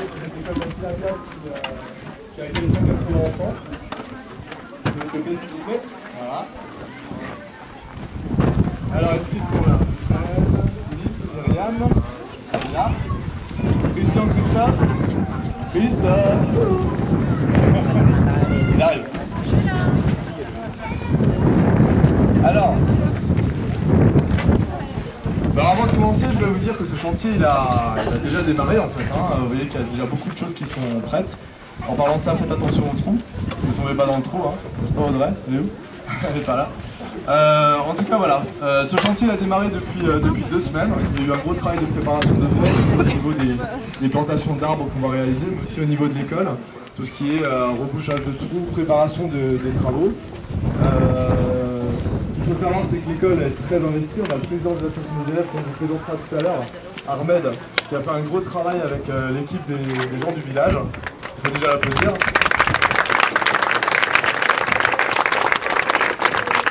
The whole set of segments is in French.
travaille sur cette école d'Antilapias qui accueille 180 enfants. De l'autre côté, s'il vous plaît. Voilà. Alors, est-ce qu'ils sont là? Philippe, Myriam, là. Christian, Christophe. Christophe. Il arrive. Alors, avant de commencer, je vais vous dire que ce chantier il a déjà démarré en fait. Vous voyez qu'il y a déjà beaucoup de choses qui sont prêtes. En parlant de ça, faites attention au trou. Ne tombez pas dans le trou, n'est-ce pas Audrey? Elle est où? Elle n'est pas là. En tout cas voilà, ce chantier il a démarré depuis 2 semaines. Il y a eu un gros travail de préparation de fait au niveau des plantations d'arbres qu'on va réaliser, mais aussi au niveau de l'école. Tout ce qui est rebouchage de trous, préparation des travaux. Ce qu'il faut savoir, c'est que l'école est très investie. On a le président de l'association des élèves qu'on vous présentera tout à l'heure, Ahmed, qui a fait un gros travail avec l'équipe des gens du village. On peut déjà l'applaudir.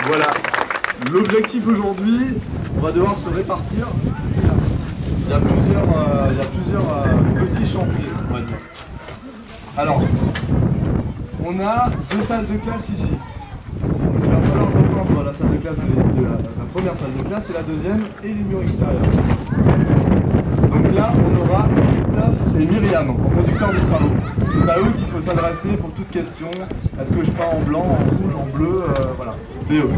Voilà. L'objectif aujourd'hui, on va devoir se répartir. Il y a plusieurs petits chantiers, on va dire. Alors, on a 2 salles de classe ici. Il va falloir reprendre la salle de classe la première salle de classe et la deuxième et les murs extérieurs. Donc là, on aura Christophe et Myriam en conducteur des travaux. C'est à eux qu'il faut s'adresser pour toute question. Est-ce que je peins en blanc, en rouge, en bleu, voilà, c'est eux.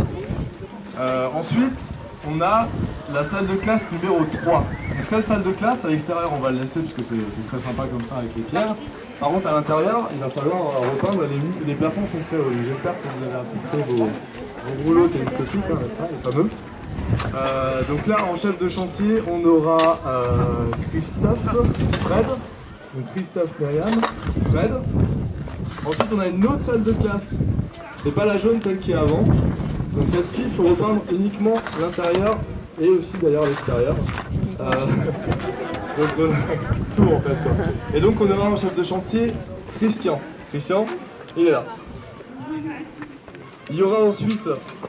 Ensuite, on a la salle de classe numéro 3. Donc cette salle de classe, à l'extérieur, on va le laisser parce que c'est très sympa comme ça avec les pierres. Par contre, à l'intérieur, il va falloir repeindre les plafonds sont très hauts. J'espère que vous avez appliqué vos rouleaux télescopiques, n'est-ce pas, les fameux. Donc là, en chef de chantier, on aura Christophe, Fred. Donc Christophe, Myriam, Fred. Ensuite, on a une autre salle de classe. C'est pas la jaune, celle qui est avant. Donc celle-ci, il faut repeindre uniquement l'intérieur et aussi d'ailleurs l'extérieur. Donc tout en fait quoi. Et donc on aura en chef de chantier Christian. Christian, il est là. Il y aura ensuite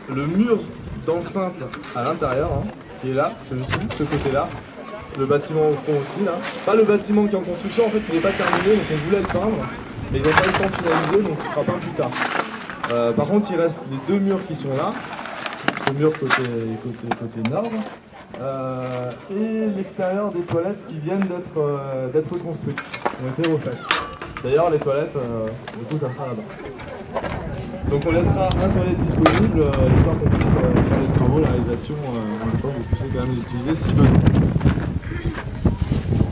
le mur d'enceinte à l'intérieur, qui est là, celui-ci, ce côté-là. Le bâtiment au fond aussi là. Pas le bâtiment qui est en construction, en fait il n'est pas terminé, donc on voulait le peindre. Mais ils n'ont pas eu le temps de finaliser, donc il sera peint plus tard. Par contre il reste les 2 murs qui sont là. Ce mur côté nord. Et l'extérieur des toilettes qui viennent d'être construites, qui ont été refaites. D'ailleurs les toilettes, du coup ça sera là-bas. Donc on laissera un toilette disponible, histoire qu'on puisse faire les travaux, la réalisation, en même temps que vous puissiez quand même les utiliser si besoin.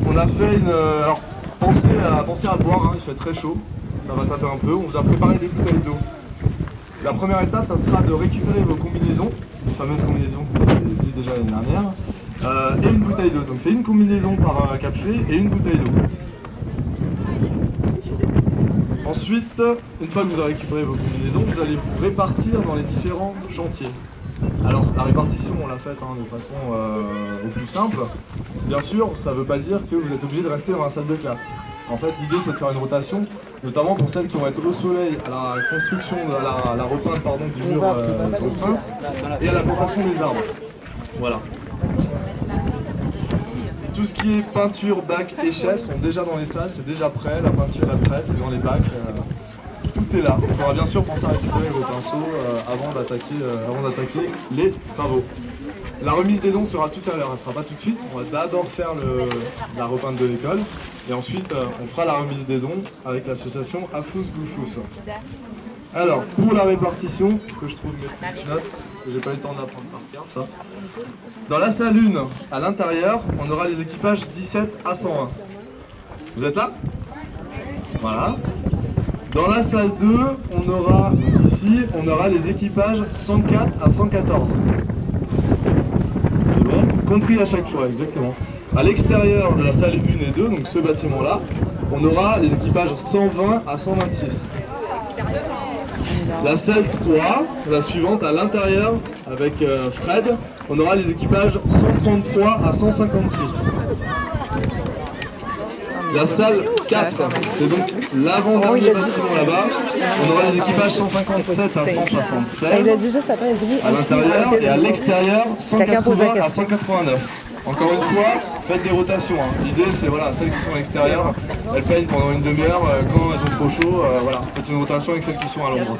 On a fait une... alors pensez à boire, il fait très chaud, ça va taper un peu, on vous a préparé des bouteilles d'eau. La première étape, ça sera de récupérer vos combinaisons, les fameuses combinaisons que vous avez vues déjà l'année dernière, et une bouteille d'eau. Donc c'est une combinaison par capsule et une bouteille d'eau. Ensuite, une fois que vous avez récupéré vos combinaisons, vous allez vous répartir dans les différents chantiers. Alors la répartition, on l'a faite de façon au plus simple. Bien sûr, ça ne veut pas dire que vous êtes obligé de rester dans la salle de classe. En fait, l'idée c'est de faire une rotation, notamment pour celles qui vont être au soleil à la construction, à la repeinte du mur d'enceinte et à la plantation des arbres. Voilà. Tout ce qui est peinture, bac, échelle sont déjà dans les salles, c'est déjà prêt, la peinture est prête, c'est dans les bacs. Tout est là. Il faudra bien sûr penser à récupérer vos pinceaux avant d'attaquer les travaux. La remise des dons sera tout à l'heure, elle ne sera pas tout de suite. On va d'abord faire la repeinte de l'école et ensuite on fera la remise des dons avec l'association Afous Goufous. Alors, pour la répartition, que je trouve mes petites notes, parce que j'ai pas eu le temps d'apprendre par cœur ça. Dans la salle 1, à l'intérieur, on aura les équipages 17 à 101. Vous êtes là? Voilà. Dans la salle 2, on aura les équipages 104 à 114. C'est bon? Compris à chaque fois, exactement. À l'extérieur de la salle 1 et 2, donc ce bâtiment-là, on aura les équipages 120 à 126. La salle 3, la suivante, à l'intérieur, avec Fred, on aura les équipages 133 à 156. La salle 4, c'est donc l'avant-dernier bâtiment là-bas. On aura les équipages 157 à 176 à l'intérieur et à l'extérieur 180 à 189. Encore une fois, faites des rotations. Hein. L'idée, c'est voilà, celles qui sont à l'extérieur, elles peignent pendant une demi-heure. Quand elles ont trop chaud, voilà, faites une rotation avec celles qui sont à l'ombre.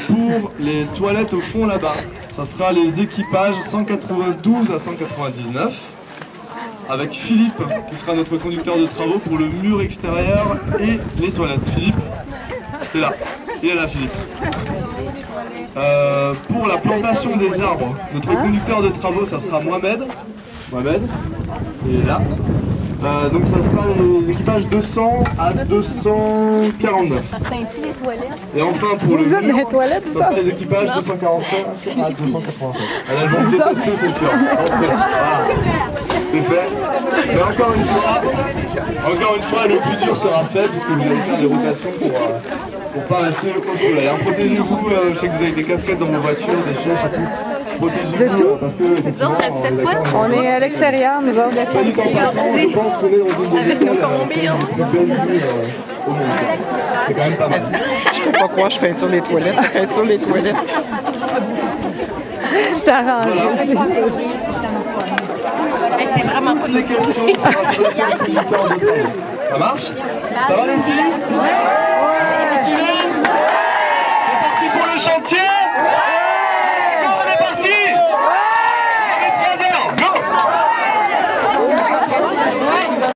Pour les toilettes au fond là-bas, ça sera les équipages 192 à 199 avec Philippe qui sera notre conducteur de travaux pour le mur extérieur et les toilettes. Philippe, il est là Philippe. Pour la plantation des arbres, notre conducteur de travaux, ça sera Mohamed, il est là. Donc ça sera les équipages 200 à 249. Et enfin pour le mur, ça sera les équipages 245 à 287. Elles vont me détester, c'est sûr. Voilà. C'est fait. Mais encore une fois, le plus dur sera fait puisque vous allez faire des rotations pour pas rester au soleil. Hein, protégez-vous, je sais que vous avez des casquettes dans vos voitures, des chèches et tout. Protégez-vous parce que On est à l'extérieur, nous autres. Avec nos combis. C'est quand même pas mal. Je peux pas croire que je peins sur les toilettes. Je peins sur les toilettes. C'est arrangé. C'est vraiment pas Les questions, ça marche? Ça va les filles? Ouais. C'est parti pour le chantier!